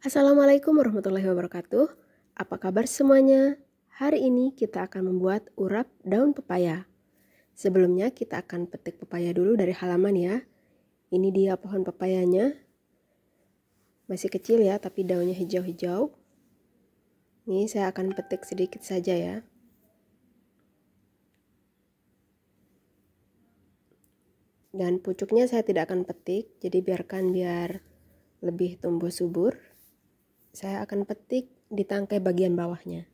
Assalamualaikum warahmatullahi wabarakatuh. Apa kabar semuanya? Hari ini kita akan membuat urap daun pepaya. Sebelumnya kita akan petik pepaya dulu dari halaman ya. Ini dia pohon pepayanya. Masih kecil ya, tapi daunnya hijau-hijau. Ini saya akan petik sedikit saja ya. Dan pucuknya saya tidak akan petik, jadi biarkan biar lebih tumbuh subur. Saya akan petik di tangkai bagian bawahnya.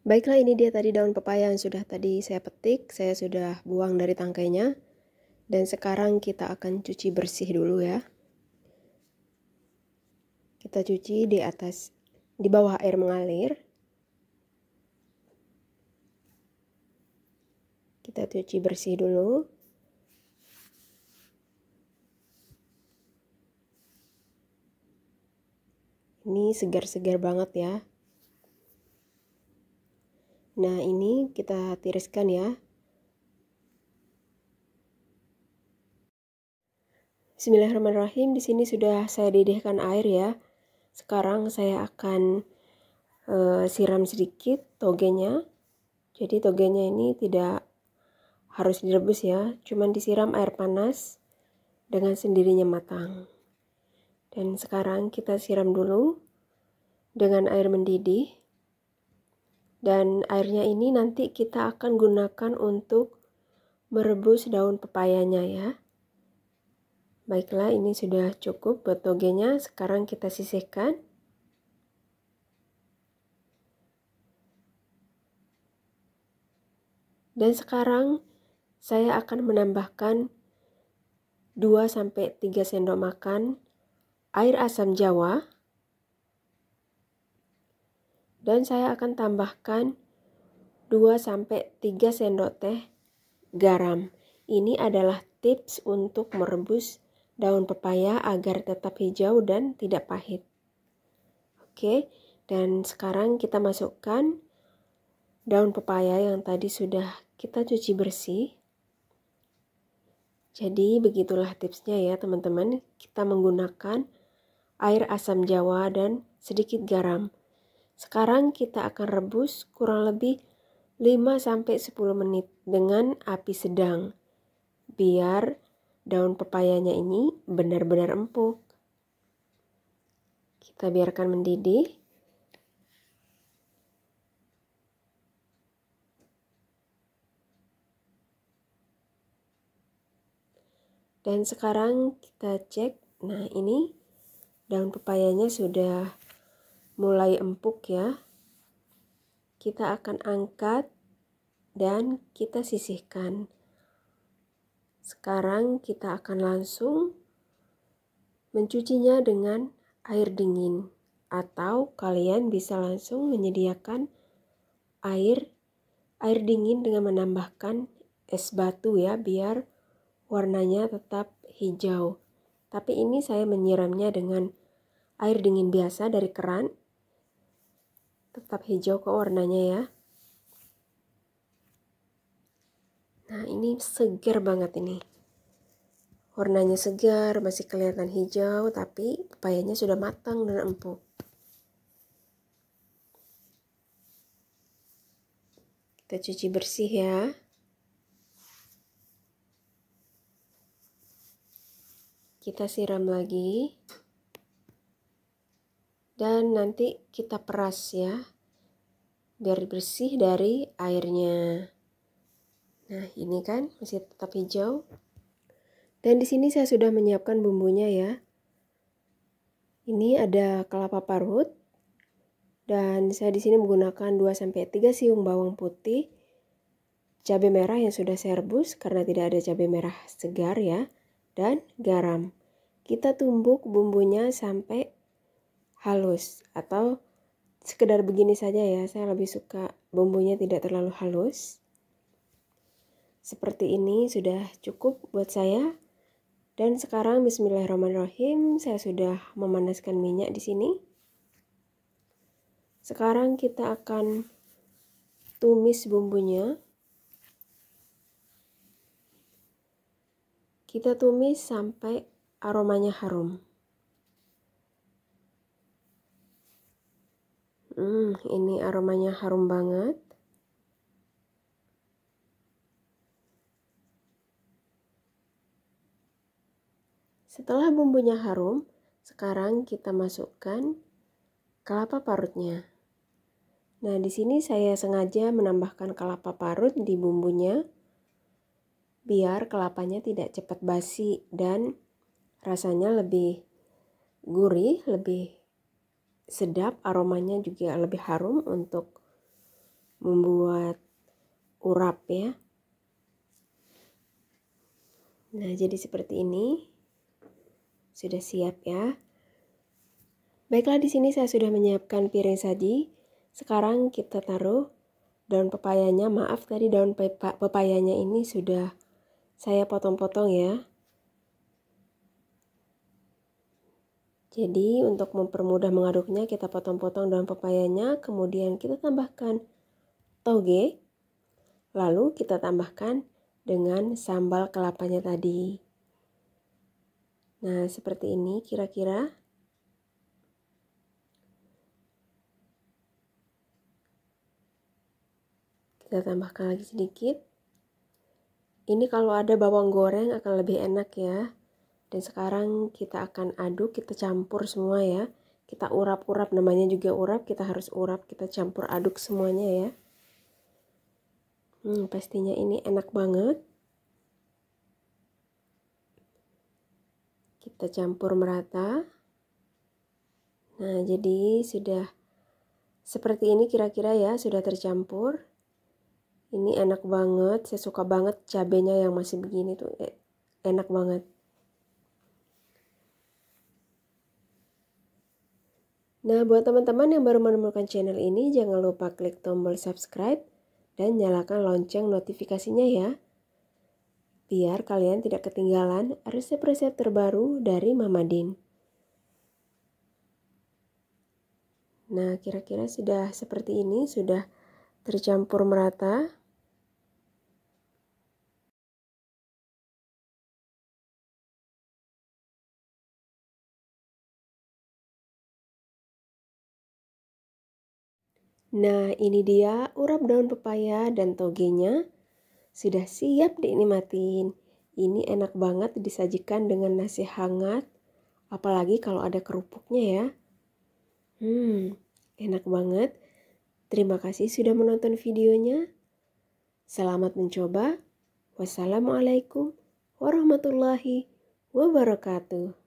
Baiklah, ini dia tadi daun pepaya yang sudah tadi saya petik, saya sudah buang dari tangkainya. Dan sekarang kita akan cuci bersih dulu ya. Kita cuci di bawah air mengalir. Kita cuci bersih dulu. Ini segar-segar banget ya. Nah, ini kita tiriskan ya. Bismillahirrahmanirrahim. Di sini sudah saya didihkan air ya. Sekarang saya akan siram sedikit togenya. Jadi togenya ini tidak harus direbus ya, cuman disiram air panas dengan sendirinya matang. Dan sekarang kita siram dulu dengan air mendidih. Dan airnya ini nanti kita akan gunakan untuk merebus daun pepayanya ya. Baiklah, ini sudah cukup buat togenya. Sekarang kita sisihkan. Dan sekarang saya akan menambahkan 2-3 sendok makan air asam jawa. Dan saya akan tambahkan 2-3 sendok teh garam. Ini adalah tips untuk merebus daun pepaya agar tetap hijau dan tidak pahit. Oke, dan sekarang kita masukkan daun pepaya yang tadi sudah kita cuci bersih. Jadi begitulah tipsnya ya teman-teman. Kita menggunakan air asam jawa dan sedikit garam. Sekarang kita akan rebus kurang lebih 5-10 menit dengan api sedang. Biar daun pepayanya ini benar-benar empuk. Kita biarkan mendidih. Dan sekarang kita cek. Nah, ini daun pepayanya sudah mulai empuk ya. Kita akan angkat dan kita sisihkan. Sekarang kita akan langsung mencucinya dengan air dingin, atau kalian bisa langsung menyediakan air dingin dengan menambahkan es batu ya, biar warnanya tetap hijau. Tapi ini saya menyiramnya dengan air dingin biasa dari keran. Tetap hijau kok warnanya ya. Nah, ini segar banget ini. Warnanya segar, masih kelihatan hijau, tapi pepayanya sudah matang dan empuk. Kita cuci bersih ya. Kita siram lagi. Dan nanti kita peras ya, biar bersih dari airnya. Nah, ini kan masih tetap hijau. Dan di sini saya sudah menyiapkan bumbunya ya. Ini ada kelapa parut. Dan saya di sini menggunakan 2-3 siung bawang putih, cabai merah yang sudah saya rebus karena tidak ada cabai merah segar ya, dan garam. Kita tumbuk bumbunya sampai halus atau sekedar begini saja ya. Saya lebih suka bumbunya tidak terlalu halus. Seperti ini sudah cukup buat saya. Dan sekarang bismillahirrahmanirrahim, saya sudah memanaskan minyak di sini. Sekarang kita akan tumis bumbunya. Kita tumis sampai aromanya harum. Ini aromanya harum banget. Setelah bumbunya harum, sekarang kita masukkan kelapa parutnya. Nah, di sini saya sengaja menambahkan kelapa parut di bumbunya biar kelapanya tidak cepat basi dan rasanya lebih gurih, lebih sedap, aromanya juga lebih harum untuk membuat urap ya. Nah, jadi seperti ini. Sudah siap ya. Baiklah, di sini saya sudah menyiapkan piring saji. Sekarang kita taruh daun pepayanya. Maaf tadi daun pepayanya ini sudah saya potong-potong ya. Jadi untuk mempermudah mengaduknya kita potong-potong daun pepayanya, kemudian kita tambahkan toge. Lalu kita tambahkan dengan sambal kelapanya tadi. Nah, seperti ini kira-kira. Kita tambahkan lagi sedikit. Ini kalau ada bawang goreng akan lebih enak ya. Dan sekarang kita akan aduk, kita campur semua ya. Kita urap-urap, namanya juga urap, kita harus urap, kita campur aduk semuanya ya. Pastinya ini enak banget. Kita campur merata. Nah, jadi sudah seperti ini kira-kira ya, sudah tercampur. Ini enak banget, saya suka banget cabenya yang masih begini tuh, enak banget. Nah, buat teman-teman yang baru menemukan channel ini, jangan lupa klik tombol subscribe dan nyalakan lonceng notifikasinya ya. Biar kalian tidak ketinggalan resep-resep terbaru dari Mama Din. Nah, kira-kira sudah seperti ini, sudah tercampur merata. Nah, ini dia urap daun pepaya dan togenya. Sudah siap dinikmatin. Ini enak banget disajikan dengan nasi hangat. Apalagi kalau ada kerupuknya ya. Enak banget. Terima kasih sudah menonton videonya. Selamat mencoba. Wassalamualaikum warahmatullahi wabarakatuh.